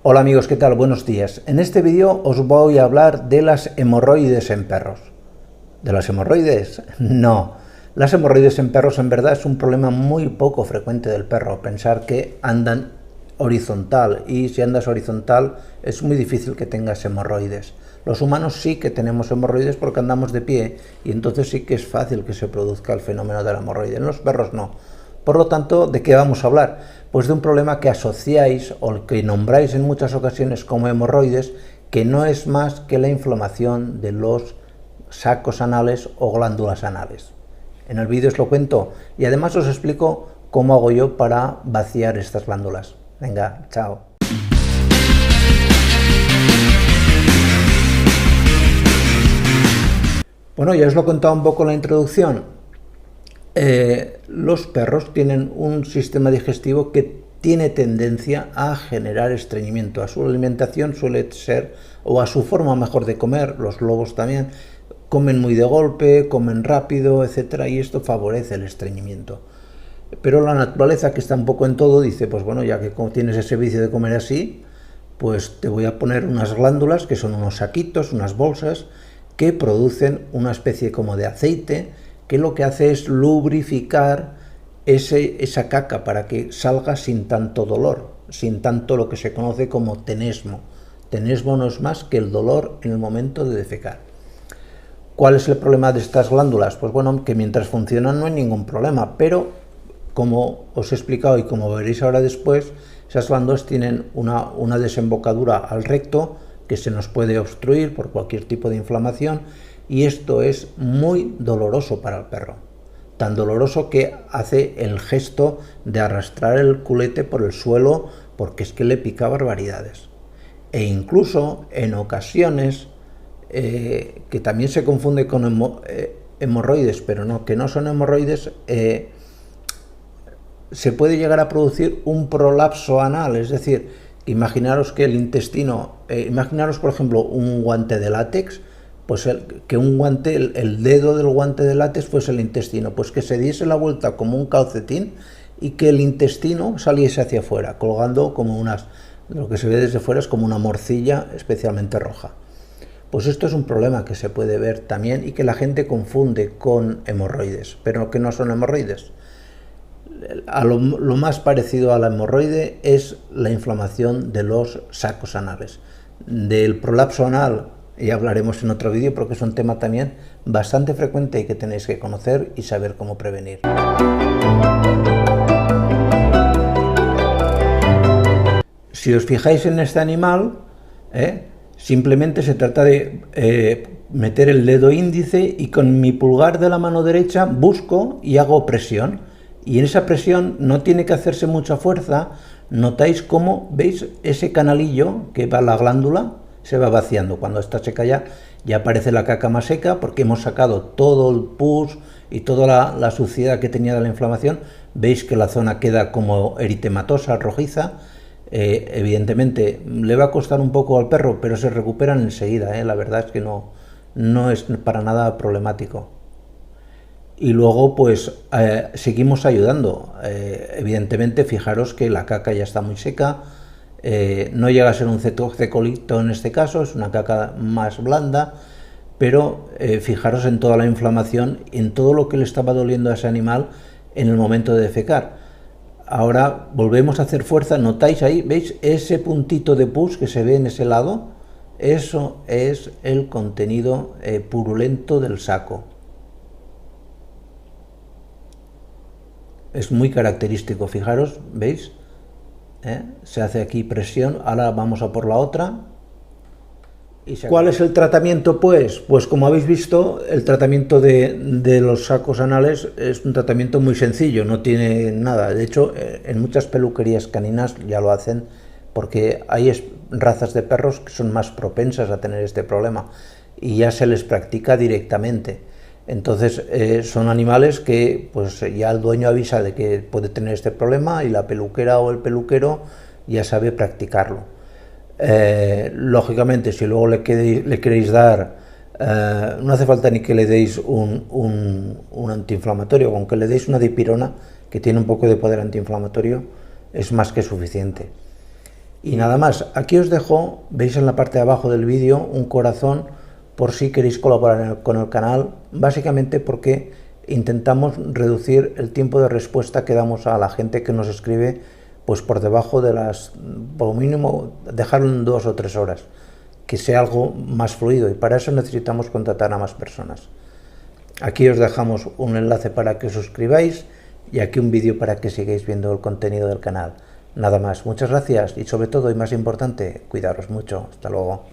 Hola amigos, ¿qué tal? Buenos días. En este vídeo os voy a hablar de las hemorroides en perros. ¿De las hemorroides? No. Las hemorroides en perros en verdad es un problema muy poco frecuente del perro. Pensar que andan horizontal, y si andas horizontal es muy difícil que tengas hemorroides. Los humanos sí que tenemos hemorroides porque andamos de pie, y entonces sí que es fácil que se produzca el fenómeno de la hemorroide. En los perros no. Por lo tanto, ¿de qué vamos a hablar? Pues de un problema que asociáis o que nombráis en muchas ocasiones como hemorroides, que no es más que la inflamación de los sacos anales o glándulas anales. En el vídeo os lo cuento y además os explico cómo hago yo para vaciar estas glándulas. Venga, chao. Bueno, ya os lo he contado un poco en la introducción. Los perros tienen un sistema digestivo que tiene tendencia a generar estreñimiento. A su alimentación suele ser, o a su forma mejor de comer, los lobos también, comen muy de golpe, comen rápido, etcétera, y esto favorece el estreñimiento. Pero la naturaleza, que está un poco en todo, dice, pues bueno, ya que tienes ese vicio de comer así, pues te voy a poner unas glándulas, que son unos saquitos, unas bolsas, que producen una especie como de aceite, que lo que hace es lubrificar esa caca para que salga sin tanto dolor, sin tanto lo que se conoce como tenesmo. Tenesmo no es más que el dolor en el momento de defecar. ¿Cuál es el problema de estas glándulas? Pues bueno, que mientras funcionan no hay ningún problema, pero como os he explicado y como veréis ahora después, esas glándulas tienen una desembocadura al recto que se nos puede obstruir por cualquier tipo de inflamación, y esto es muy doloroso para el perro. Tan doloroso que hace el gesto de arrastrar el culete por el suelo porque es que le pica barbaridades. E incluso en ocasiones, que también se confunde con hemorroides, pero no, que no son hemorroides, se puede llegar a producir un prolapso anal, es decir, imaginaros que el intestino, imaginaros por ejemplo un guante de látex, pues que un guante, el dedo del guante de látex fuese el intestino, pues que se diese la vuelta como un calcetín y que el intestino saliese hacia afuera, colgando como lo que se ve desde fuera es como una morcilla especialmente roja. Pues esto es un problema que se puede ver también y que la gente confunde con hemorroides, pero que no son hemorroides. Lo más parecido a la hemorroide es la inflamación de los sacos anales. Del prolapso anal ya hablaremos en otro vídeo porque es un tema también bastante frecuente y que tenéis que conocer y saber cómo prevenir. Si os fijáis en este animal, simplemente se trata de meter el dedo índice y con mi pulgar de la mano derecha busco y hago presión. Y en esa presión no tiene que hacerse mucha fuerza. Notáis cómo, ¿veis? Ese canalillo que va a la glándula se va vaciando. Cuando está seca ya aparece la caca más seca porque hemos sacado todo el pus y toda la suciedad que tenía de la inflamación. Veis que la zona queda como eritematosa, rojiza. Evidentemente le va a costar un poco al perro, pero se recuperan enseguida. La verdad es que no es para nada problemático. Y luego pues seguimos ayudando. Evidentemente fijaros que la caca ya está muy seca, no llega a ser un cecolito en este caso, es una caca más blanda, pero fijaros en toda la inflamación, en todo lo que le estaba doliendo a ese animal en el momento de defecar. Ahora volvemos a hacer fuerza, notáis ahí, ¿veis ese puntito de pus que se ve en ese lado? Eso es el contenido purulento del saco. Es muy característico, fijaros, ¿veis? Se hace aquí presión, ahora vamos a por la otra. ¿Cuál es el tratamiento? Pues como habéis visto, el tratamiento de los sacos anales es un tratamiento muy sencillo, no tiene nada. De hecho, en muchas peluquerías caninas ya lo hacen porque hay razas de perros que son más propensas a tener este problema y ya se les practica directamente. Entonces son animales que pues ya el dueño avisa de que puede tener este problema y la peluquera o el peluquero ya sabe practicarlo. Lógicamente, si luego le queréis dar, no hace falta ni que le deis un antiinflamatorio, con que le deis una dipirona que tiene un poco de poder antiinflamatorio es más que suficiente. Y nada más, aquí os dejo, veis en la parte de abajo del vídeo un corazón por si queréis colaborar con el canal, básicamente porque intentamos reducir el tiempo de respuesta que damos a la gente que nos escribe, pues por debajo de por lo mínimo, dejarlo en 2 o 3 horas, que sea algo más fluido, y para eso necesitamos contratar a más personas. Aquí os dejamos un enlace para que os suscribáis y aquí un vídeo para que sigáis viendo el contenido del canal. Nada más, muchas gracias y sobre todo y más importante, cuidaros mucho. Hasta luego.